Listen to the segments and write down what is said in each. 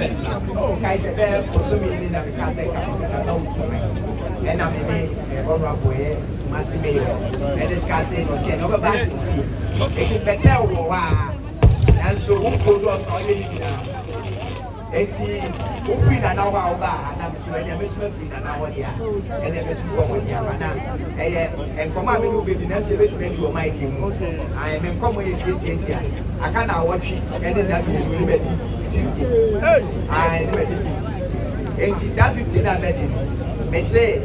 members now. I said, there for so many in the Casa, because I know to me. And I'm a honorable Massimo, and this Casa was saying, over back to fee. It's better, and so who could us all in now? Eti free na na wa oba na so e be so free na na wa dia e na be so ko dia na enkoma me no be di na se betime di o mic mu ai me nkomo ye tientia aka na awotwe e na be ni be 50 ai be 50 enti sa 50 na be di me say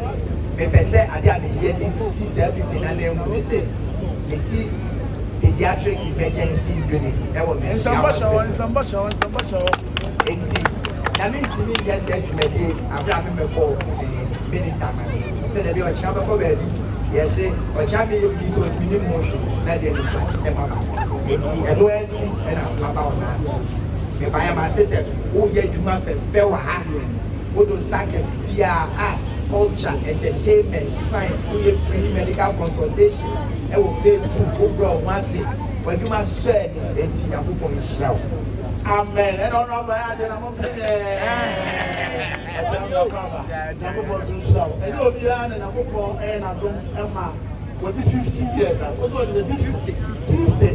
me pese ade ade ye di 50 na na mu me say me see pediatric emergency unit e wo me some enti na me ntimi ya se adwumade abra me meko minister man say dey o chamba ko be yes o chamba you so it's minimum na dey no se mama enti eno enti na baba o na asset me ba ya ma te se o ye adwuma fe wa ha o do sake bia art culture entertainment science we free medical consultation e wo Facebook o bro ma se wadwuma so enti akopon hirawo. Amen. And on our bad, and I'm on the and you'll be on and I'm and I don't Emma will be 50 years. I was only 50.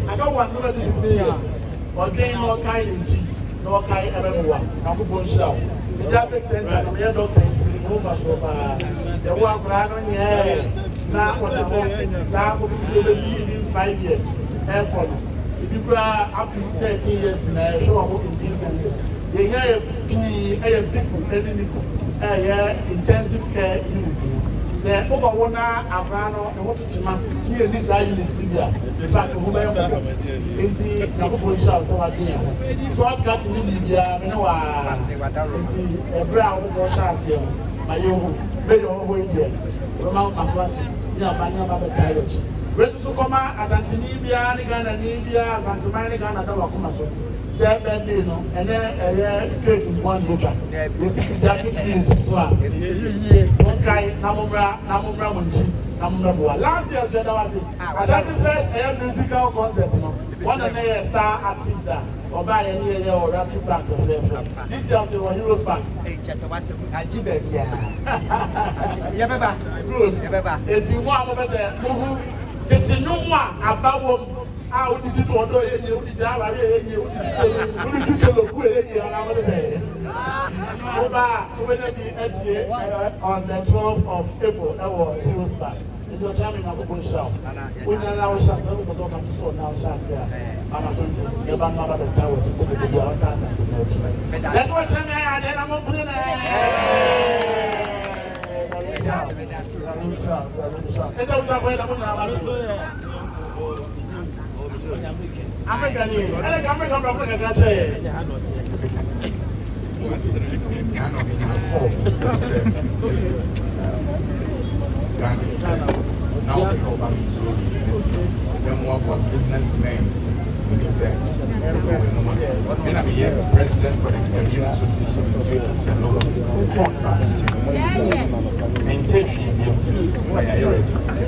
I don't want to be 50 years. Or gain no kind in G, no kind everyone. I'm going to show. The Japanese center, I'm here, don't think the one brand on here. Now, what the whole Sam will be in 5 years. Airport. You go up to 13 years now, you are working in years. They hear a people, intensive care unit. Say, over one Abrano, and what to Chima, here this unit in Libya. In fact, who may have into Napoleon Shah, so I think. So I've got to Libya, you know, a brown was all shots here. My young, very old here. Roman Maswati, you are banning about the carriage. Ready to come Ashanti Libya, Ghana, Libya, Ashanti Ghana, Amoakohene. Say that no, and then cake in 1 liter. Yes, that is so. One guy, Namumra Munchi, Namumra. Last year, when I was Ashanti first, I have musical concert. One of the star artists there, or buy any year or run trip back to the this year, so when Heroes Park. I give it, yeah. Good. It's in one of us. It's no one about how did you do on the 12th of April, our Heroes Park. In your time in Amoakohene South. We are now shots because all countries for now shots here. Amazon, the band of the tower to say the other thousand. That's what I had, and I'm opening now it's all about the more businessmen. Then I'm here, president for the Nigerian Association of Creators and Lawyers.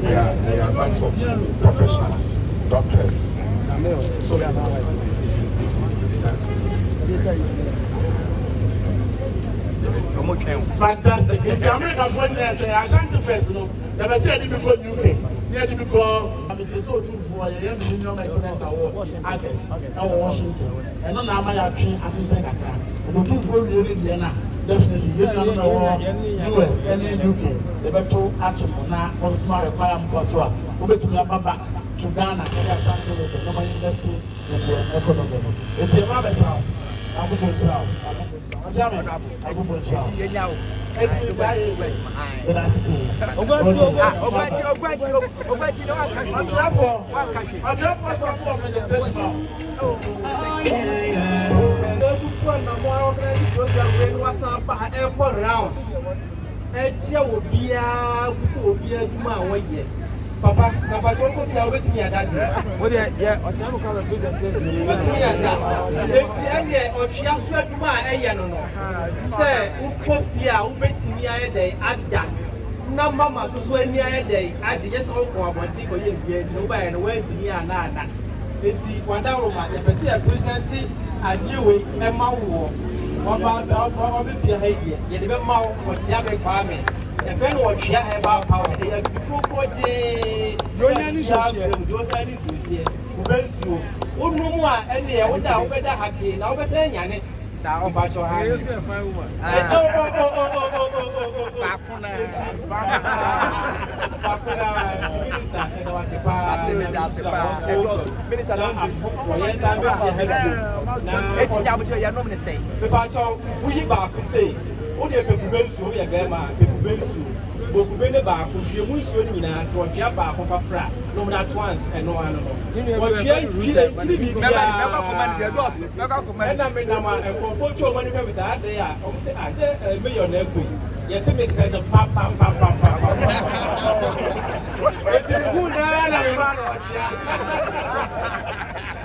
We are a bunch of professionals, doctors. So we are fantastic. It's American friend there. Ashanti first, no. Never say I didn't go UK. I didn't go. I'm so too for a young Union Excellence Award. August, Washington. And now my train as I said, I'm too for really Vienna. Definitely, you don't know US and UK. The better action now was smart requirement Paswa. Who bet me back to Ghana, the normal industry, the economy. It's a marvelous sound. I'm going to shout. I'm going to shout. Papa, Papa, don't go fly with me at that. What yeah, or Jam come and presentation. With me at that. It's any or she has sweat my ayano. Say, Ukofia, who bet me a day at that. No, Mamma, so swear me a day. I just all go up and take a year to buy and went to me and Nana. It's one hour, the Persia presented a new way, Emma War. Ọba bia ha die. Ye de be ma Okyeame Kwame. E fe no Okyeame herbal powder. E ya prokoje. Yonyani sosie. Kubensuo. Onum a ene ye woda obeda hate na obese nyane. Sa obacho ha. Minister, Bokubene ba ko hwie mu nsuo nyina to otwea ba ko fafra no na twans eno ano no otwea hwie bi bia na me na ma enkonfo twa mani hwe bisa ade a o se ade me yo na ekoi yes me said pa etu na me ma no otwea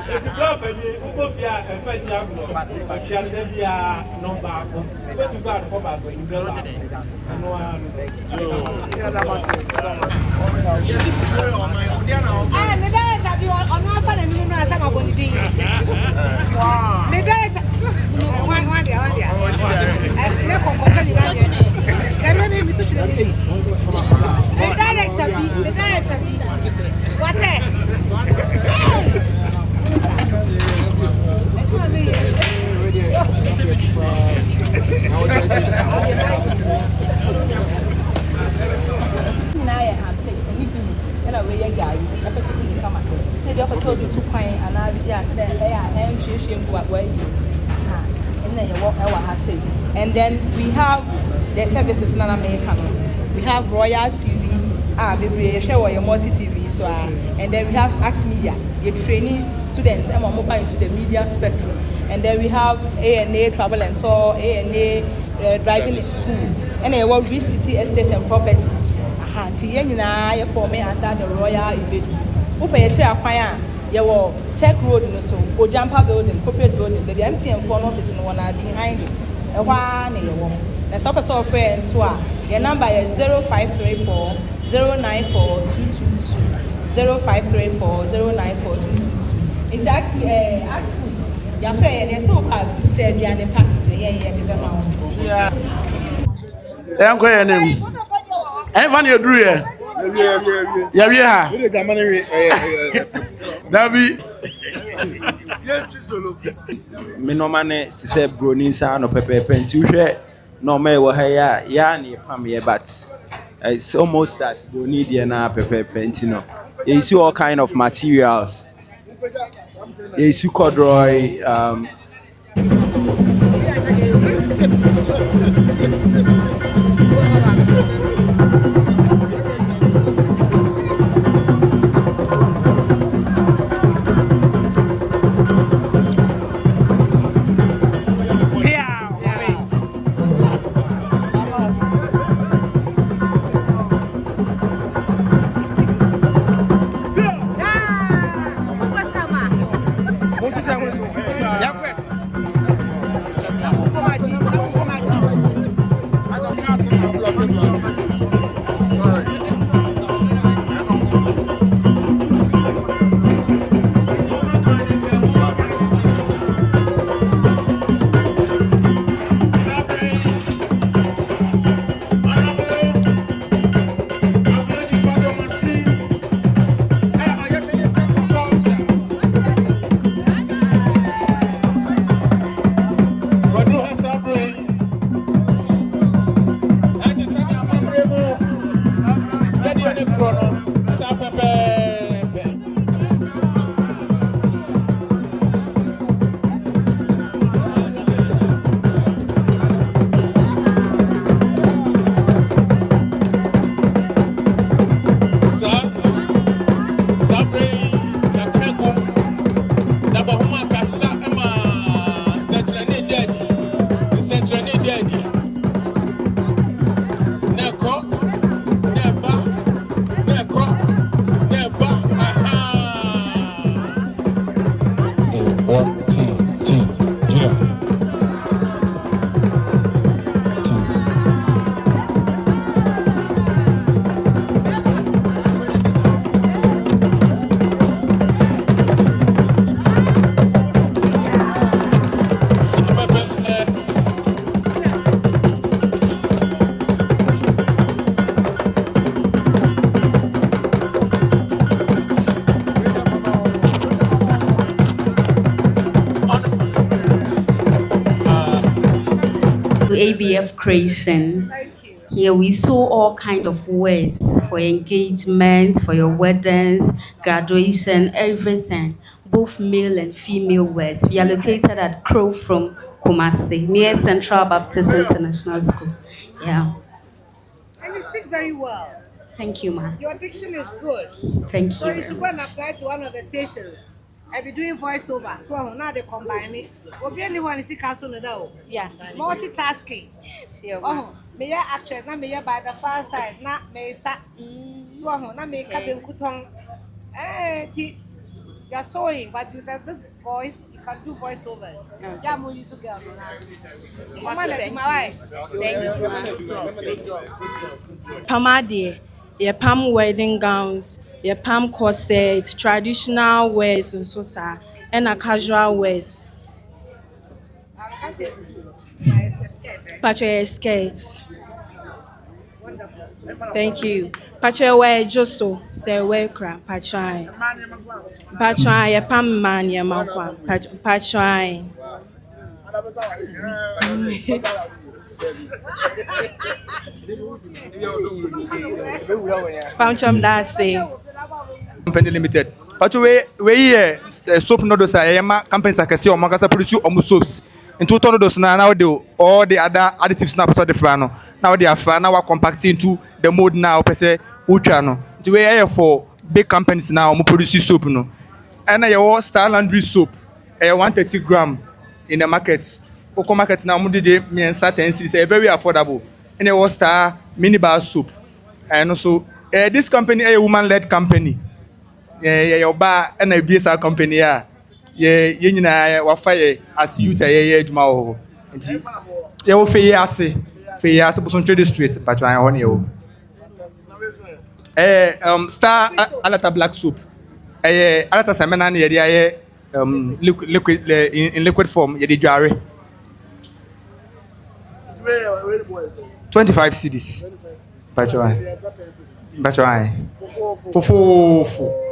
etu go fani ugo fia enfani agbo otwea de bia no ba ko etu go adko ba ko ni ba no ano me director bi ono afa na ninu na asa ma boni din me director one dia ne konkosa ni ba dia me mi tutu ni me director bi what we are guys, I think it's come. Say the episode to Kwame and I am she what way. And then you walk our say. And then we have the services in American. We have Royal TV, we share your multi TV, so and then we have Axe Media, you training students and mobile into the media spectrum. And then we have ANA Travel and Tour, ANA Driving in School, and a World City Estate and Properties. You for me under the Royal Event. Who pay a chair fire? You will Tech Road in the so, or Jumper Building, Corporate Building, the MTN phone office in one behind it. A one a woman. The officer of friends, so your number is 0534 094 222 0534 094 222. It's actually, you say, there's so hard to say, the other pack, the name. Everyone you drew here. Yeah. Me no man to say brownie sound or pepper pen to share. No me wa ya ni pam ye but it's almost as brownie and pepper pentino. You see all kind of materials. You see corduroy to ABF Creation. Here we sew all kind of wares for engagement, for your weddings, graduation, everything, both male and female wares. We are located at Crow from Kumasi, near Central Baptist International School. Yeah. And you speak very well. Thank you, ma'am. Your diction is good. Thank So you. you should go and apply to one of the stations. I'll be doing voiceover. So now they combine it. Will be anyone is castle no. Yeah. Multitasking. Sure. Oh, me actress, not me by the far side, not me sa. So now make up in Kutong. You're sewing, but with this voice, you can do voiceovers. Yeah, more use of girls. Pamade, your palm wedding gowns, your palm corset, traditional wears and so sa, and a casual wears. Patche skirts. Thank you. Patche wear just so say wear crap. Patche. Patche, your palm man, your makwa. Patche. Pancham Dase. Company Limited. But we soap noodles are companies that can see or magazine produce almost soaps. In 2 noodles now they all the other additives now the frano. Now they are now compact into the mode now per se ultra. The way for big companies now produce soap no. And your Star Laundry soap 130 gram in the markets. Oko market now mundi de me and certain is very affordable. And your Star mini bar soap. And also this company a woman-led company. Your bar and a BSR company. Yeah, you know, we fire as youth a adwuma ho. Nti ye wo fe ase boson trade street but I on you. Star alata black soap. Alata semena na ye dey liquid in liquid form ye dey dware. 25 cedis. Bachoi. Fufu.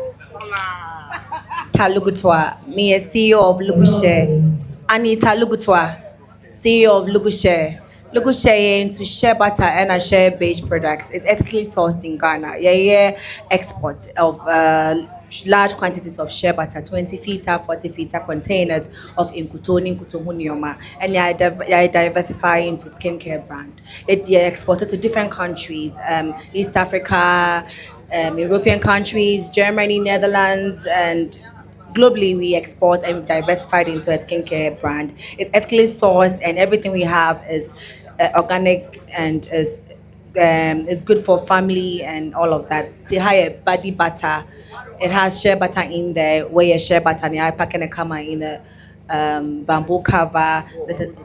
Lugutwa, me a CEO of Lugushe. Anita Lugutwa, CEO of Lugushe. Lugushe into shea butter and a shea-based products. It's ethically sourced in Ghana. Yeah, export of large quantities of shea butter, 20 feet, 40 feet containers of Inkutoni, Nkutomunioma, and they diversify into skincare brand. They exported to different countries, East Africa, European countries, Germany, Netherlands, and globally we export and diversified into a skincare brand. It's ethically sourced and everything we have is organic and is good for family and all of that. It's higher body butter. It has shea butter in there, where your shea butter and I pack and come in a bamboo cover. This is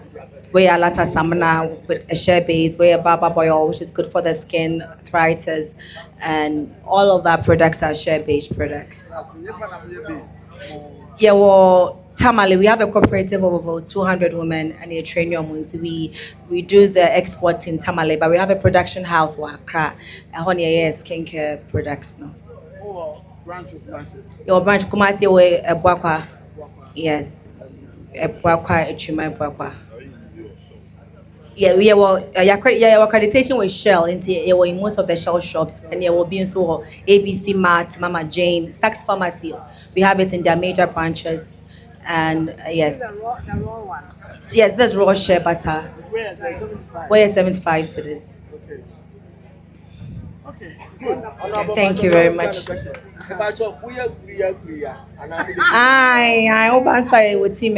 where your lata samana with a shea base, where your baba oil, which is good for the skin, arthritis, and all of our products are shea-based products. Yeah, well, Tamale, we have a cooperative of over 200 women and a training on we do the export in Tamale, but we have a production house in Accra, skincare products now. Your branch Kumasi we Ebuakwa. Yes. Ebuakwa Echuma Ebuakwa. Yeah, we were accreditation with Shell in most of the Shell shops, and will be in so ABC Mart, Mama Jane, Saks Pharmacy. We have it in their major branches, and yes. The raw one. Yes, there's raw shea butter. Where 75 cedis. Okay, good. Thank you very much. I hope I'm sorry with team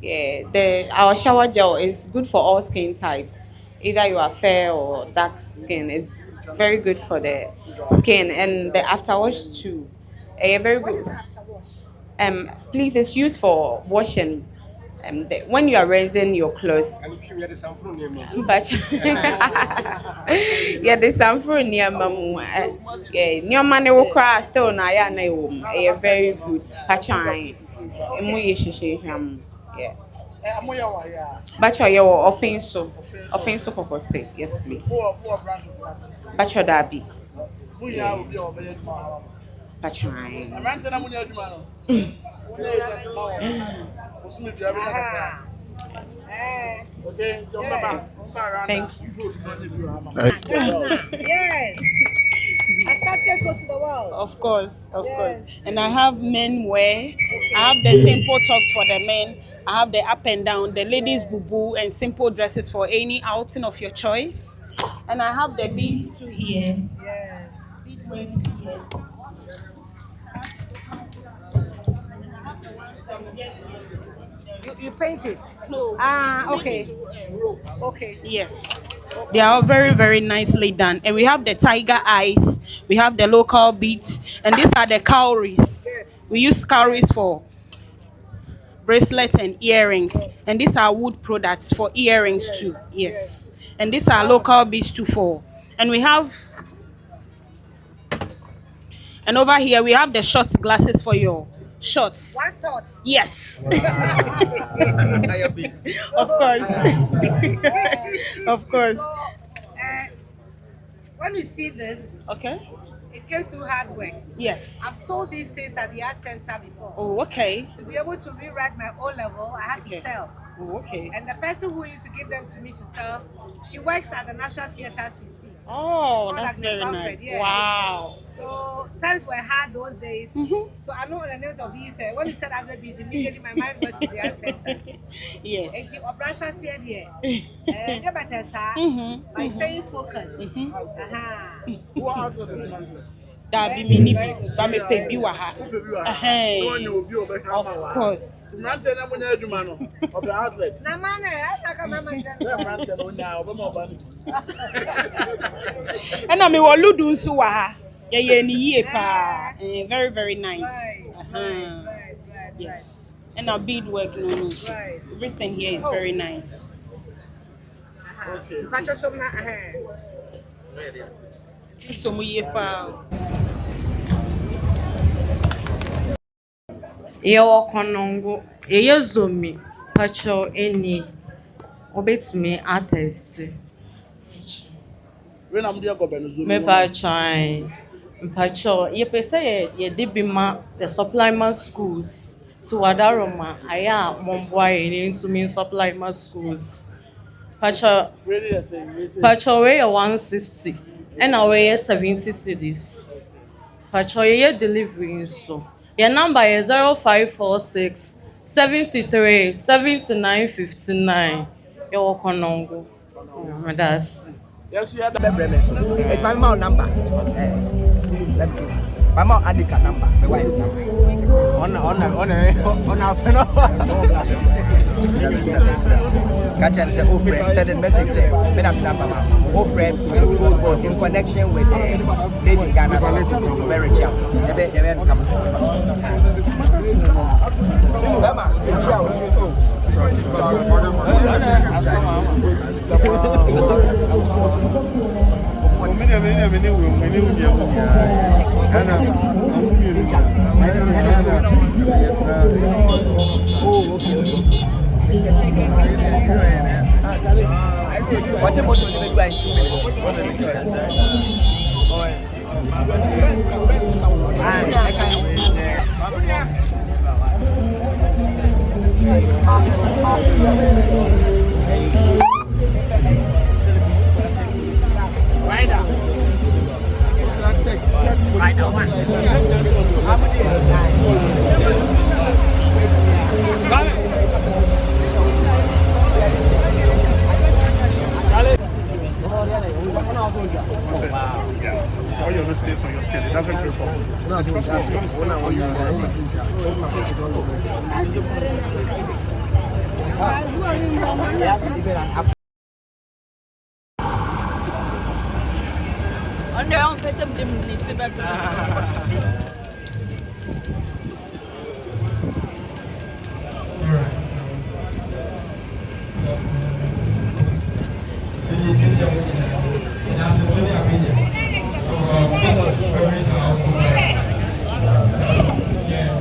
Yeah, our shower gel is good for all skin types. Either you are fair or dark skin, it's very good for the skin, and the afterwash too. Very good. Please, it's used for washing. When you are rinsing your clothes. But yeah, there's some fruit near mamu. Yeah, your money will cry still na ya na home. Very good. Pachai. Yeah. Bacho you offense kokote. Yes, please. Bacho dabi. Pachai. Okay, so Yes. Thank you. Yes. Ashanti Expo to the world. Of course, of course. And I have men wear. I have the simple tops for the men. I have the up and down, the ladies bubu, and simple dresses for any outing of your choice. And I have the beads too here. Yes. Bead work here. You paint it? No. Okay. Okay. Yes. They are all very, very nicely done. And we have the tiger eyes, we have the local beads, and these are the cowries. We use cowries for bracelets and earrings. And these are wood products for earrings too. Yes. And these are local beads too for. And we have, and over here we have the short glasses for your shots. One thought. Yes. Of course. Of course. Uh, when you see this, Okay. it came through hard work. Yes. I've sold these things at the art center before. Oh, okay. To be able to rewrite my O level, I had to sell. Oh, okay. And the person who used to give them to me to sell, she works at the National Theatre as we speak. Oh, She's that's called very Agnes nice. Manfred, yeah. Wow. So times were hard those days. So I know the names of these. When you said Agnes Bees, immediately my mind went to the art center. Yes. And the operation said, yeah. They better, sir, by staying focused. Who are the That be me, but me pay bi wa ha. Of course. Man, tell them when you do man of the outlet. Na man, I can remember. And I me wo ludu nso wa ha. Ye ni yie pa. Very, very nice. Yes. And our bead work, no. Everything here is very nice. Okay. So mu yie pa. Yɛwɔ kɔnɔngo yɛyɛ zomi pakyɛw ani wobɛtumi atɛste When I'm there, go Benuzu. mpakyɛw yɛpɛ sɛ yɛde bi ma the supplement schools ti wadaroma ayɛ a mɔmboa yɛn ntumi supplement schools pakyɛw wei yɛ 160 ɛna wei yɛ 70 cedis pakyɛw yɛyɛ delivery nso. Your number is 0546 73 79 59. You're Konongo. That's Yes, you had it's my mom number. My mom Adika number, my wife number. On our catch and say, oh friend, send a message there. Men have number, oh friend, good both in connection with the lady in Ghana, very child. They come. What's the motto you do in 2 minutes? What's the right now, one. All your mistakes on your skin, it doesn't clear for no, it was not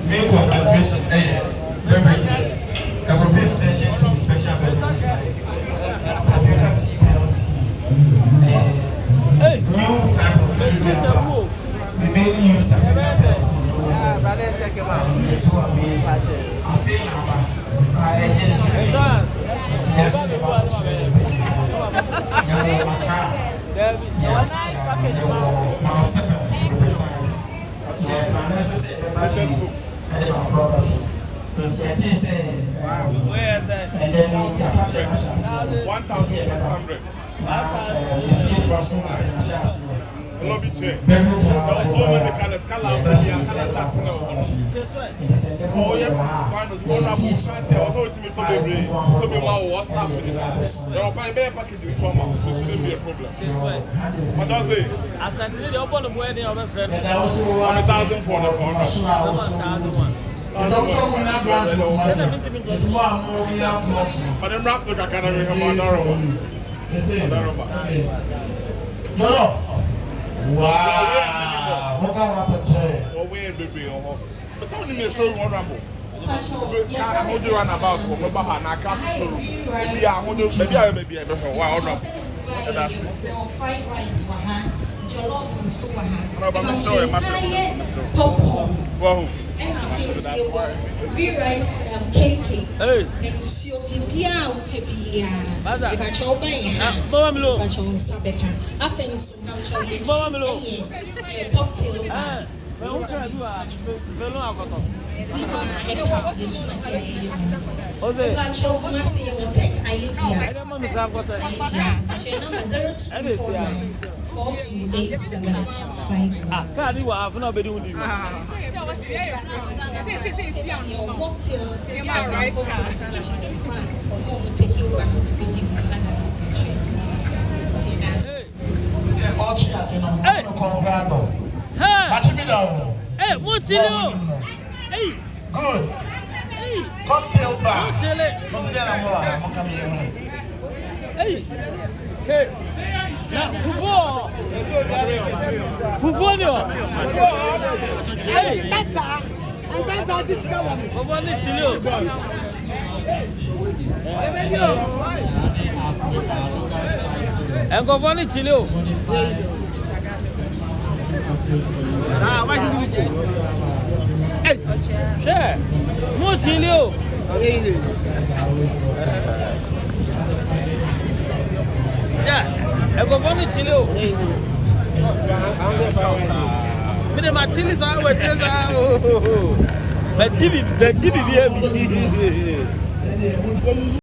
main concentration beverages. And we'll pay attention to special beverages like tapioca tea, pale tea, new type of tea we mainly use tapioca pearls in It's so amazing. I feel Wow, what kind of chair? Oh, wait, baby, but somebody may show you one ramble. I hold you run about from Baha and I can't show you. Maybe I hold you, maybe I don't know why. That's it. Fried rice, jollof and so Wow. And I feel V-rice cake. And so Pibia, Pibia. If I show by if I show Sabekan. I think so much cocktail. Hey, what's it? Hey, good. Hey, cocktail bar. What's the I'm coming here. Hey, hey. Hey, that's our discovery. And go on it, Chilo. Hey, share. Smooth Chilo. Yeah, I go on it, Chilo. But my chilies are what chilies are. But Dibi,